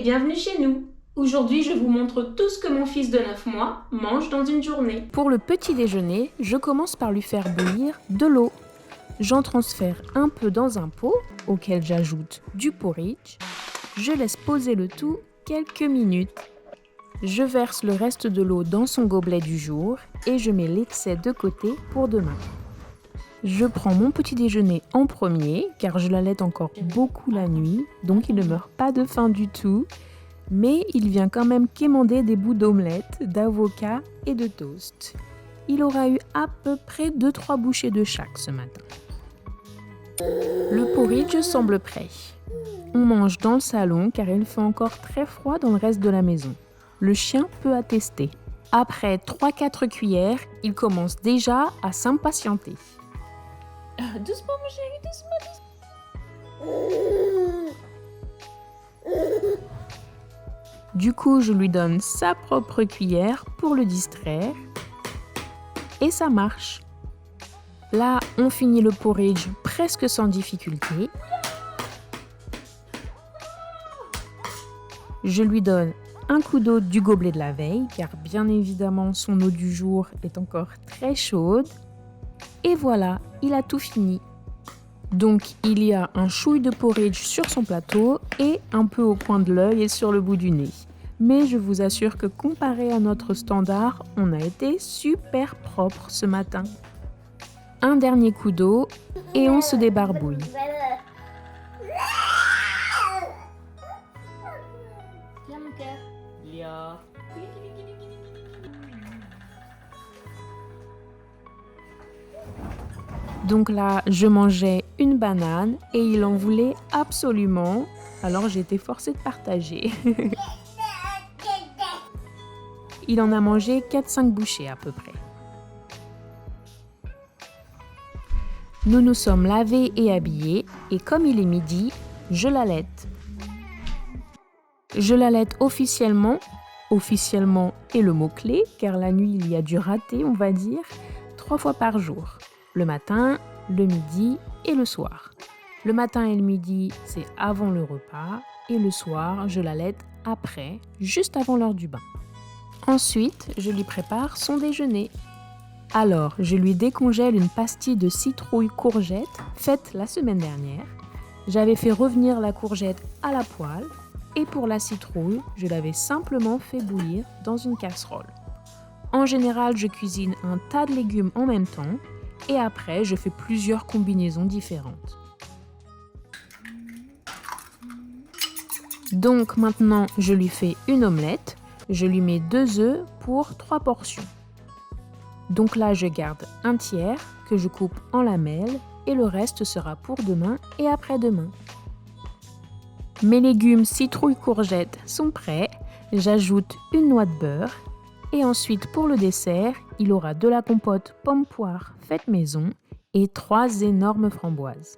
bienvenue chez nous. Aujourd'hui, je vous montre tout ce que mon fils de 9 mois mange dans une journée. Pour le petit déjeuner, je commence par lui faire bouillir de l'eau. J'en transfère un peu dans un pot auquel j'ajoute du porridge. Je laisse poser le tout quelques minutes. Je verse le reste de l'eau dans son gobelet du jour et je mets l'excès de côté pour demain. Je prends mon petit déjeuner en premier car je l'allaite encore beaucoup la nuit, donc il ne meurt pas de faim du tout. Mais il vient quand même quémander des bouts d'omelette, d'avocat et de toast. Il aura eu à peu près 2-3 bouchées de chaque ce matin. Le porridge semble prêt. On mange dans le salon car il fait encore très froid dans le reste de la maison. Le chien peut attester. Après 3-4 cuillères, il commence déjà à s'impatienter. Doucement mon chéri, doucement. Du coup, je lui donne sa propre cuillère pour le distraire. Et ça marche. Là, on finit le porridge presque sans difficulté. Je lui donne un coup d'eau du gobelet de la veille, car bien évidemment, son eau du jour est encore très chaude. Et voilà, il a tout fini. Donc, il y a un chouille de porridge sur son plateau et un peu au coin de l'œil et sur le bout du nez. Mais je vous assure que comparé à notre standard, on a été super propre ce matin. Un dernier coup d'eau et on se débarbouille. Viens mon cœur. Lia. Donc là, je mangeais une banane et il en voulait absolument. Alors j'ai été forcée de partager. Il en a mangé 4-5 bouchées à peu près. Nous nous sommes lavés et habillés et comme il est midi, je l'allaite. Je l'allaite officiellement. Officiellement est le mot-clé car la nuit il y a du raté, on va dire, 3 fois par jour. Le matin, le midi et le soir. Le matin et le midi, c'est avant le repas et le soir, je l'allaite après, juste avant l'heure du bain. Ensuite, je lui prépare son déjeuner. Alors, je lui décongèle une pastille de citrouille courgette faite la semaine dernière. J'avais fait revenir la courgette à la poêle et pour la citrouille, je l'avais simplement fait bouillir dans une casserole. En général, je cuisine un tas de légumes en même temps et après, je fais plusieurs combinaisons différentes. Donc maintenant, je lui fais une omelette. Je lui mets 2 œufs pour 3 portions. Donc là, je garde un tiers que je coupe en lamelles et le reste sera pour demain et après-demain. Mes légumes citrouille courgette sont prêts. J'ajoute une noix de beurre. Et ensuite, pour le dessert, il aura de la compote pomme-poire faite maison et 3 énormes framboises.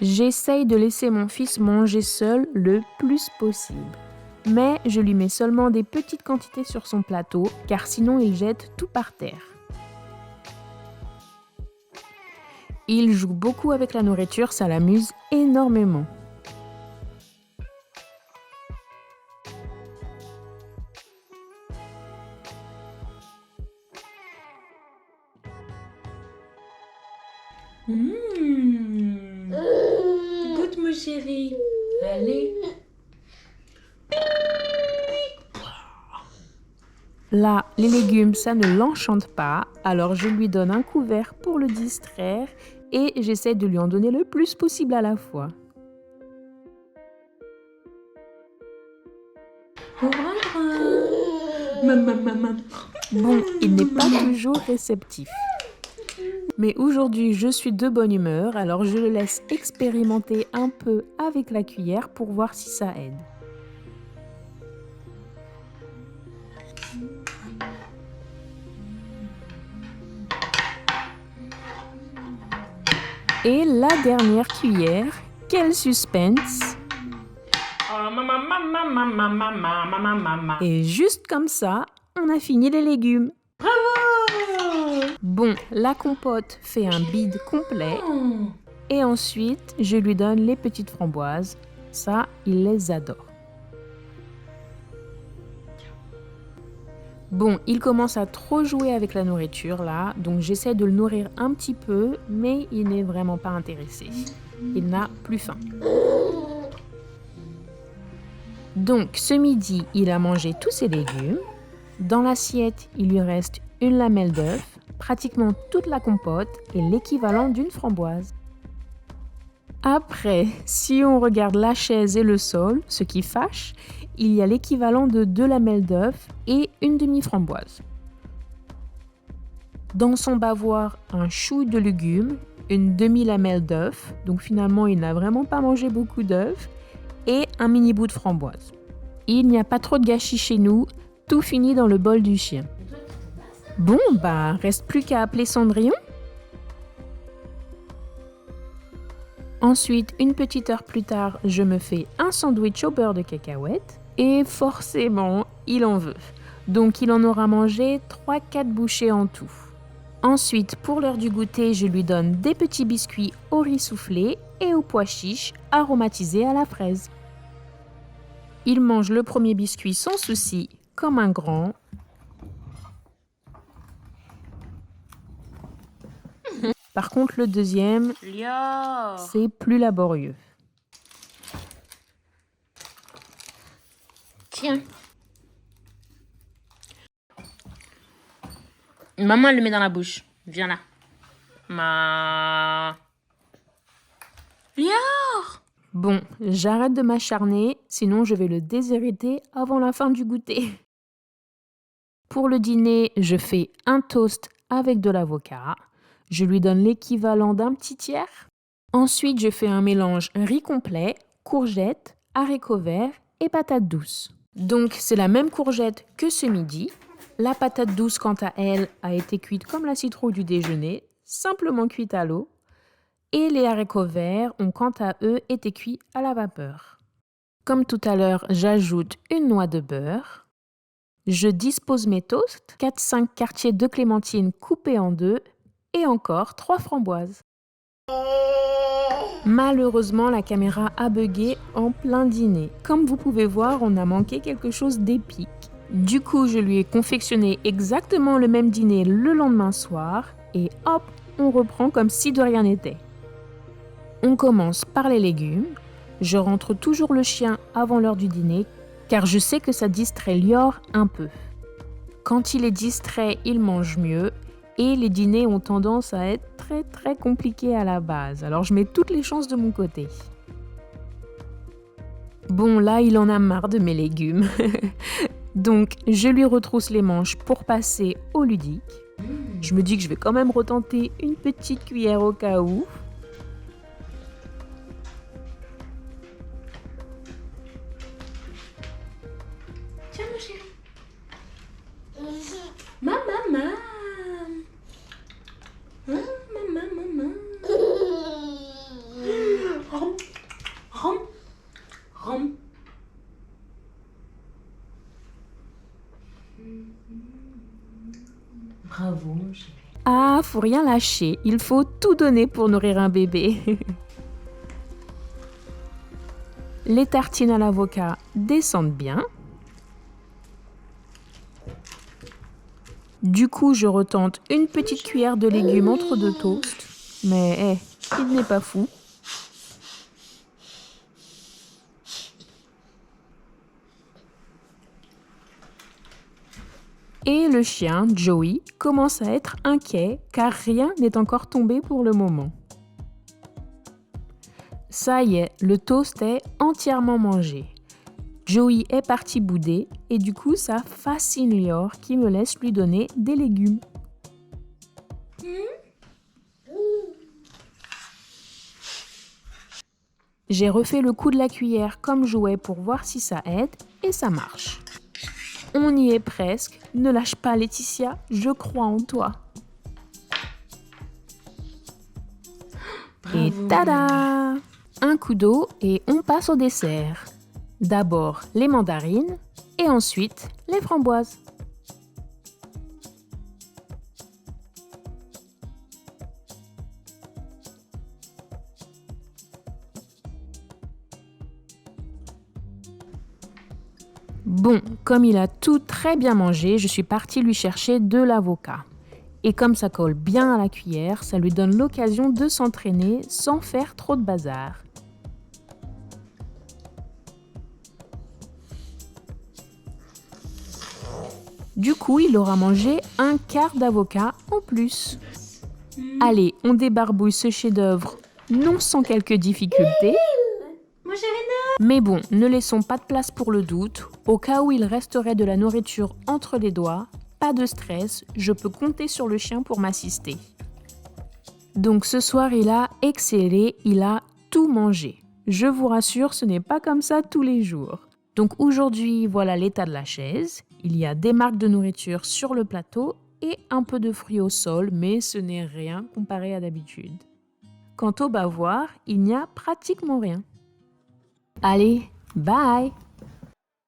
J'essaye de laisser mon fils manger seul le plus possible. Mais je lui mets seulement des petites quantités sur son plateau, car sinon il jette tout par terre. Il joue beaucoup avec la nourriture, ça l'amuse énormément. Goûte mon chéri. Allez. Là, les légumes, ça ne l'enchante pas, alors je lui donne un couvert pour le distraire et j'essaie de lui en donner le plus possible à la fois. Maman. Bon, il n'est pas toujours réceptif. Mais aujourd'hui, je suis de bonne humeur, alors je le laisse expérimenter un peu avec la cuillère pour voir si ça aide. Et la dernière cuillère, quel suspense! Et juste comme ça, on a fini les légumes. Bon, la compote fait un bide complet. Et ensuite, je lui donne les petites framboises Ça, il les adore. Bon, il commence à trop jouer avec la nourriture là, donc j'essaie de le nourrir un petit peu, mais il n'est vraiment pas intéressé. Il n'a plus faim. Donc ce midi, il a mangé tous ses légumes. Dans l'assiette, il lui reste une lamelle d'œuf, pratiquement toute la compote et l'équivalent d'une framboise. Après, si on regarde la chaise et le sol, ce qui fâche, il y a l'équivalent de 2 lamelles d'œuf et une demi-framboise. Dans son bavoir, un chou de légumes, une demi-lamelle d'œuf, donc finalement il n'a vraiment pas mangé beaucoup d'œufs, et un mini bout de framboise. Il n'y a pas trop de gâchis chez nous, tout finit dans le bol du chien. Bon, reste plus qu'à appeler Cendrillon. Ensuite, une petite heure plus tard, je me fais un sandwich au beurre de cacahuète et forcément, il en veut. Donc il en aura mangé 3-4 bouchées en tout. Ensuite, pour l'heure du goûter, je lui donne des petits biscuits au riz soufflé et aux pois chiches aromatisés à la fraise. Il mange le premier biscuit sans souci, comme un grand. Par contre, le deuxième, c'est plus laborieux. Tiens. Maman, elle le met dans la bouche. Viens là. Lior! Bon, j'arrête de m'acharner, sinon je vais le déshériter avant la fin du goûter. Pour le dîner, je fais un toast avec de l'avocat. Je lui donne l'équivalent d'un petit tiers. Ensuite, je fais un mélange riz complet, courgettes, haricots verts et patates douces. Donc, c'est la même courgette que ce midi. La patate douce, quant à elle, a été cuite comme la citrouille du déjeuner, simplement cuite à l'eau. Et les haricots verts ont, quant à eux, été cuits à la vapeur. Comme tout à l'heure, j'ajoute une noix de beurre. Je dispose mes toasts, 4-5 quartiers de clémentine coupés en deux et encore 3 framboises. Malheureusement, la caméra a bugué en plein dîner. Comme vous pouvez voir, on a manqué quelque chose d'épique. Du coup, je lui ai confectionné exactement le même dîner le lendemain soir et hop, on reprend comme si de rien n'était. On commence par les légumes. Je rentre toujours le chien avant l'heure du dîner car je sais que ça distrait Lior un peu. Quand il est distrait, il mange mieux et les dîners ont tendance à être très compliqués à la base. Alors je mets toutes les chances de mon côté. Bon, là, il en a marre de mes légumes. Donc, je lui retrousse les manches pour passer au ludique. Je me dis que je vais quand même retenter une petite cuillère au cas où. Tiens, mon chéri. Maman. Maman. Rom. Bravo, mon chéri. Ah, faut rien lâcher, il faut tout donner pour nourrir un bébé. Les tartines à l'avocat descendent bien. Du coup, je retente une petite cuillère de légumes entre deux toasts. Mais il n'est pas fou. Et le chien, Joey, commence à être inquiet car rien n'est encore tombé pour le moment. Ça y est, le toast est entièrement mangé. Joey est parti bouder et du coup ça fascine Lior qui me laisse lui donner des légumes. J'ai refait le coup de la cuillère comme jouet pour voir si ça aide et ça marche. On y est presque, ne lâche pas Laetitia, je crois en toi. Bravo. Et tada! Un coup d'eau et on passe au dessert. D'abord les mandarines et ensuite les framboises. Bon, comme il a tout très bien mangé, je suis partie lui chercher de l'avocat. Et comme ça colle bien à la cuillère, ça lui donne l'occasion de s'entraîner sans faire trop de bazar. Du coup, il aura mangé un quart d'avocat en plus. Allez, on débarbouille ce chef-d'œuvre, non sans quelques difficultés. Moi j'ai rien. Mais bon, ne laissons pas de place pour le doute. Au cas où il resterait de la nourriture entre les doigts, pas de stress, je peux compter sur le chien pour m'assister. Donc ce soir, il a excellé, il a tout mangé. Je vous rassure, ce n'est pas comme ça tous les jours. Donc aujourd'hui, voilà l'état de la chaise. Il y a des marques de nourriture sur le plateau et un peu de fruits au sol, mais ce n'est rien comparé à d'habitude. Quant au bavoir, il n'y a pratiquement rien. Allez, bye!